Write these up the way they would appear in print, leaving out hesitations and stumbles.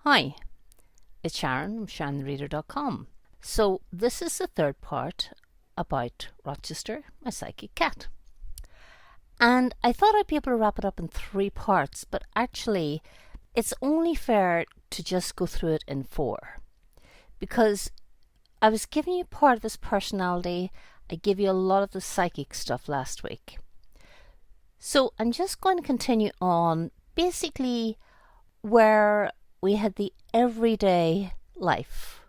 Hi, it's Sharon from SharonTheReader.com. So this is the third part about Rochester, my psychic cat. And I thought I'd be able to wrap it up in 3 parts, but actually it's only fair to just go through it in 4. Because I was giving you part of his personality, I gave you a lot of the psychic stuff last week. So I'm just going to continue on basically where we had the everyday life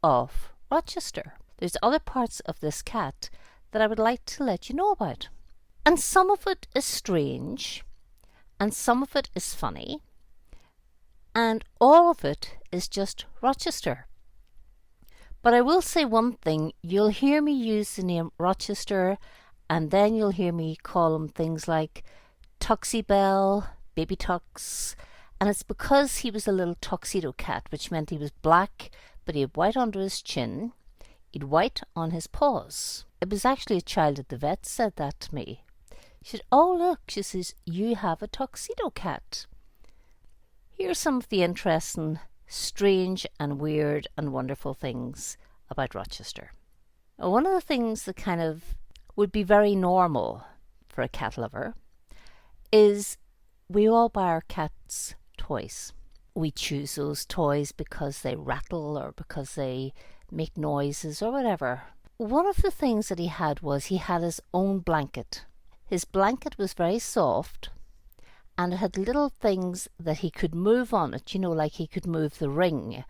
of Rochester. There's other parts of this cat that I would like to let you know about. And some of it is strange, and some of it is funny, and all of it is just Rochester. But I will say one thing, you'll hear me use the name Rochester, and then you'll hear me call him things like Tuxie Belle, Baby Tux, and it's because he was a little tuxedo cat, which meant he was black, but he had white under his chin, he'd white on his paws. It was actually a child at the vet said that to me. She said, "Oh look," she says, "you have a tuxedo cat." Here's some of the interesting, strange and weird and wonderful things about Rochester. One of the things that kind of would be very normal for a cat lover is we all buy our cats toys. We choose those toys because they rattle or because they make noises or whatever. One of the things that he had was he had his own blanket. His blanket was very soft and it had little things that he could move on it, like he could move the ring.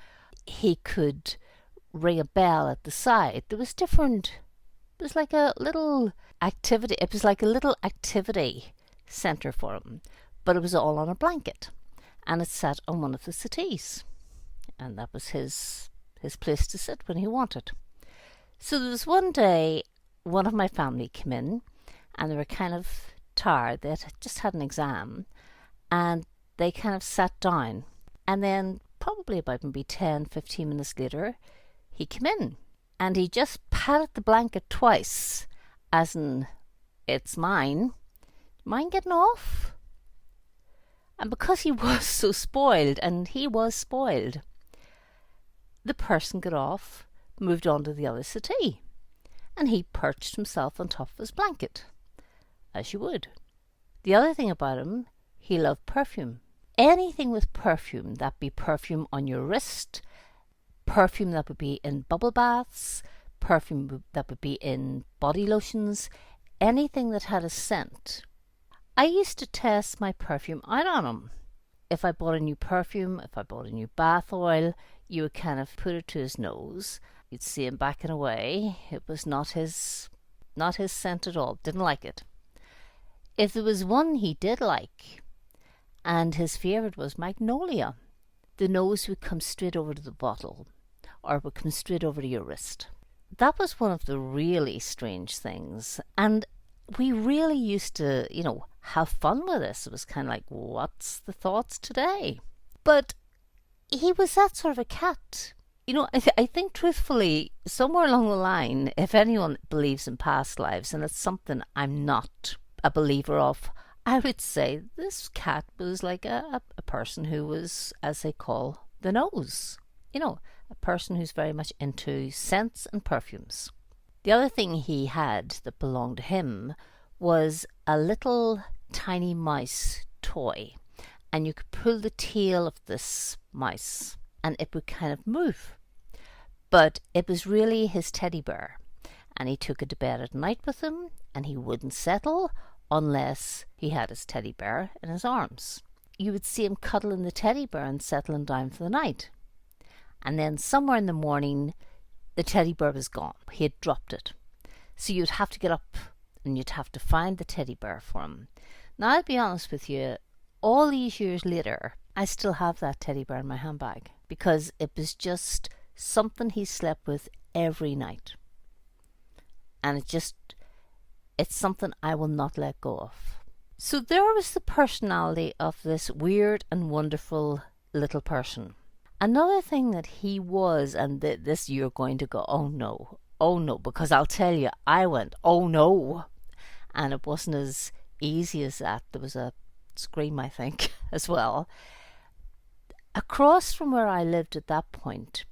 He could ring a bell at the side. There was different, it was like a little activity, centre for him, but it was all on a blanket. And it sat on one of the settees. And that was his place to sit when he wanted. So there was one day, one of my family came in, and they were kind of tired. They had just had an exam, and they kind of sat down. And then probably about maybe 10, 15 minutes later, he came in. And he just patted the blanket twice, as in, "It's mine. Mind getting off?" And because he was so spoiled, and he was spoiled, the person got off, moved on to the other settee, and he perched himself on top of his blanket, as you would. The other thing about him, he loved perfume. Anything with perfume, that be perfume on your wrist, perfume that would be in bubble baths, perfume that would be in body lotions, anything that had a scent. I used to test my perfume out on him. If I bought a new perfume, if I bought a new bath oil, you would kind of put it to his nose. You'd see him backing away. It was not his scent at all. Didn't like it. If there was one he did like, and his favourite was magnolia, the nose would come straight over to the bottle, or would come straight over to your wrist. That was one of the really strange things. And we really used to, have fun with this. It was kind of like, what's the thoughts today? But he was that sort of a cat. I think truthfully, somewhere along the line, if anyone believes in past lives, and it's something I'm not a believer of, I would say this cat was like a person who was, as they call, the nose. A person who's very much into scents and perfumes. The other thing he had that belonged to him was a little tiny mouse toy, and you could pull the tail of this mouse and it would kind of move. But it was really his teddy bear, and he took it to bed at night with him, and he wouldn't settle unless he had his teddy bear in his arms. You would see him cuddling the teddy bear and settling down for the night. And then somewhere in the morning, the teddy bear was gone. He had dropped it. So you'd have to get up and you'd have to find the teddy bear for him. Now, I'll be honest with you, all these years later, I still have that teddy bear in my handbag because it was just something he slept with every night. And it's something I will not let go of. So there was the personality of this weird and wonderful little person. Another thing that he was, and this you're going to go, oh no, because I'll tell you, I went, oh no. And it wasn't as easy as that. There was a scream, I think, as well. Across from where I lived at that point,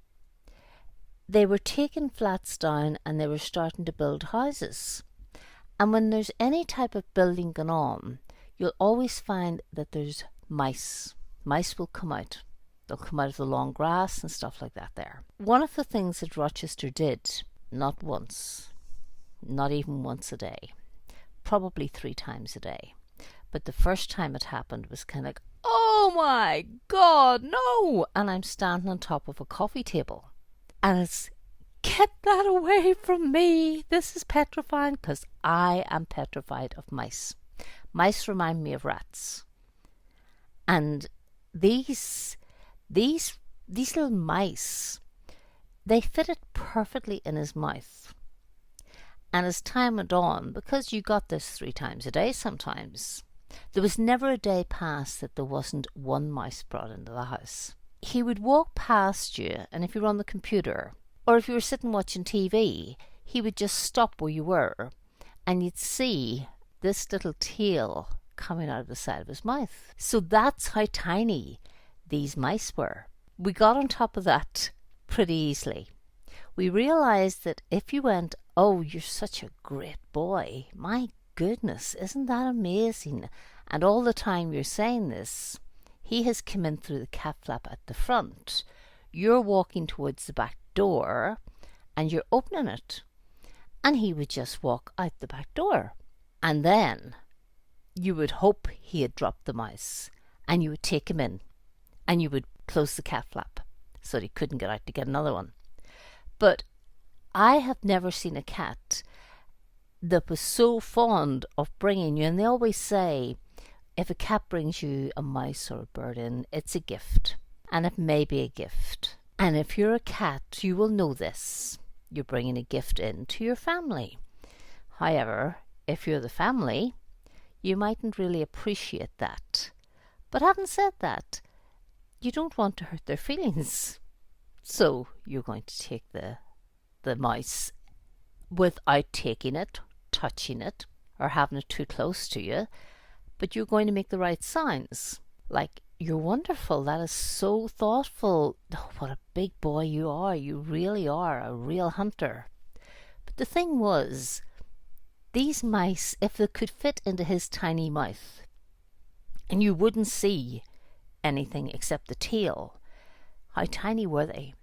they were taking flats down and they were starting to build houses. And when there's any type of building going on, you'll always find that there's mice. Mice will come out. They'll come out of the long grass and stuff like that there. One of the things that Rochester did, not once, not even once a day, probably 3 times a day. But the first time it happened was kind of like, oh my God, no! And I'm standing on top of a coffee table. And it's, get that away from me. This is petrifying, because I am petrified of mice. Mice remind me of rats. And these little mice, they fitted perfectly in his mouth. And as time went on, because you got this 3 times a day sometimes, there was never a day passed that there wasn't one mouse brought into the house. He would walk past you, and if you were on the computer, or if you were sitting watching TV, he would just stop where you were, and you'd see this little tail coming out of the side of his mouth. So that's how tiny these mice were. We got on top of that pretty easily. We realised that if you went, oh, you're such a great boy, my goodness, isn't that amazing? And all the time you're saying this, he has come in through the cat flap at the front. You're walking towards the back door and you're opening it. And he would just walk out the back door. And then you would hope he had dropped the mouse, and you would take him in and you would close the cat flap so that he couldn't get out to get another one. But I have never seen a cat that was so fond of bringing you, and they always say, if a cat brings you a mouse or a bird in, it's a gift. And it may be a gift. And if you're a cat, you will know this. You're bringing a gift in to your family. However, if you're the family, you mightn't really appreciate that. But having said that, you don't want to hurt their feelings. So you're going to take the mouse without taking it, touching it, or having it too close to you. But you're going to make the right sounds. Like, you're wonderful. That is so thoughtful. Oh, what a big boy you are. You really are a real hunter. But the thing was, these mice, if they could fit into his tiny mouth, and you wouldn't see anything except the tail, how tiny were they?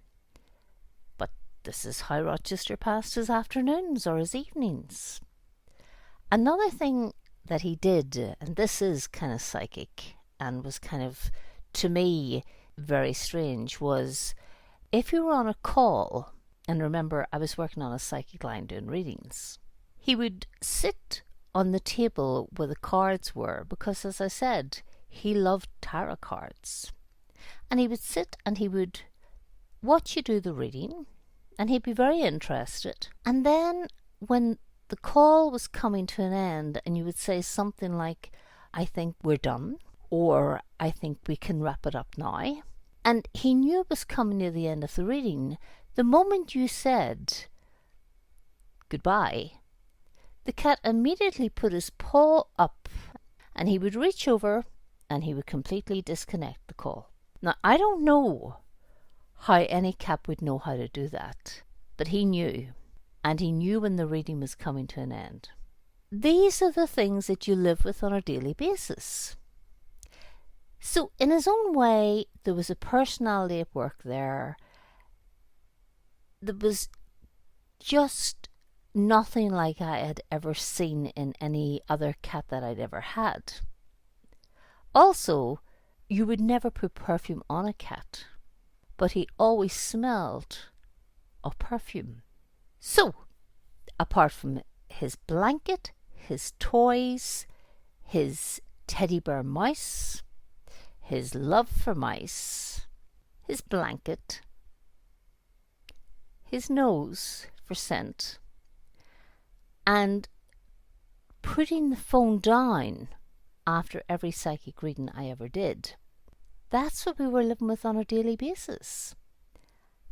But this is how Rochester passed his afternoons or his evenings. Another thing that he did, and this is kind of psychic and was kind of, to me, very strange, was if you were on a call, and remember I was working on a psychic line doing readings, he would sit on the table where the cards were, because as I said, he loved tarot cards. And he would sit and he would watch you do the reading, and he'd be very interested. And then when the call was coming to an end and you would say something like, I think we're done, or I think we can wrap it up now, and he knew it was coming near the end of the reading, the moment you said goodbye, the cat immediately put his paw up and he would reach over and he would completely disconnect the call. Now, I don't know how any cat would know how to do that, but he knew. And he knew when the reading was coming to an end. These are the things that you live with on a daily basis. So in his own way, there was a personality at work there that was just nothing like I had ever seen in any other cat that I'd ever had. Also, you would never put perfume on a cat, but he always smelled of perfume. So, apart from his blanket, his toys, his teddy bear mouse, his love for mice, his blanket, his nose for scent, and putting the phone down after every psychic reading I ever did, that's what we were living with on a daily basis.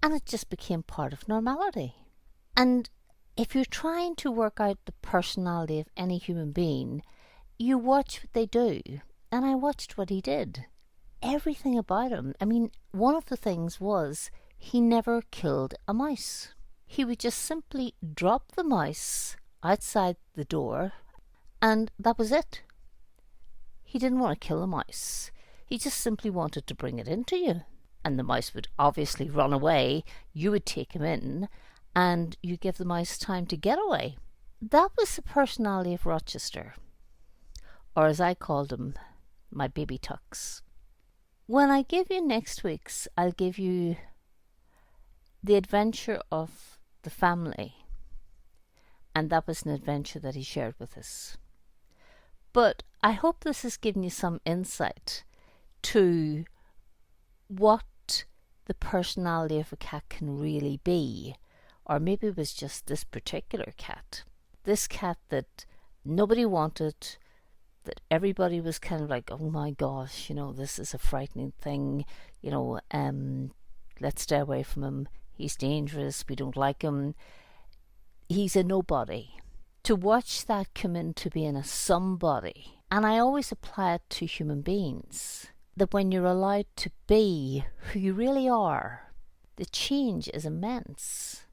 And it just became part of normality. And if you're trying to work out the personality of any human being, you watch what they do. And I watched what he did. everything about him. I mean, one of the things was he never killed a mouse. He would just simply drop the mouse outside the door, and that was it. He didn't want to kill a mouse. He just simply wanted to bring it into you. And the mouse would obviously run away. You would take him in, and you give the mouse time to get away. That was the personality of Rochester, or as I called him, my baby Tux. When I give you next week's, I'll give you the adventure of the family, and that was an adventure that he shared with us. But I hope this has given you some insight to what the personality of a cat can really be, or maybe it was just this particular cat. This cat that nobody wanted, that everybody was kind of like, oh my gosh, this is a frightening thing, let's stay away from him. He's dangerous. We don't like him. He's a nobody. To watch that come into being a somebody, and I always apply it to human beings, that when you're allowed to be who you really are, the change is immense.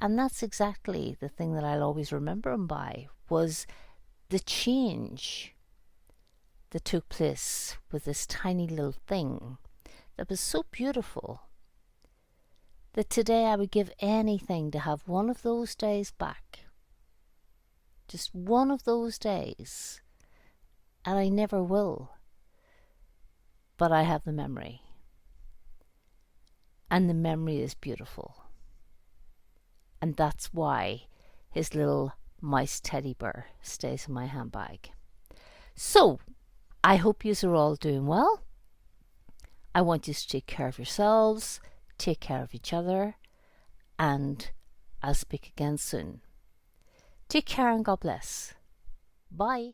And that's exactly the thing that I'll always remember him by, was the change that took place with this tiny little thing that was so beautiful, that today I would give anything to have one of those days back. Just one of those days. And I never will. But I have the memory. And the memory is beautiful. And that's why his little mouse teddy bear stays in my handbag. So, I hope you are all doing well. I want you to take care of yourselves, take care of each other, and I'll speak again soon. Take care and God bless. Bye.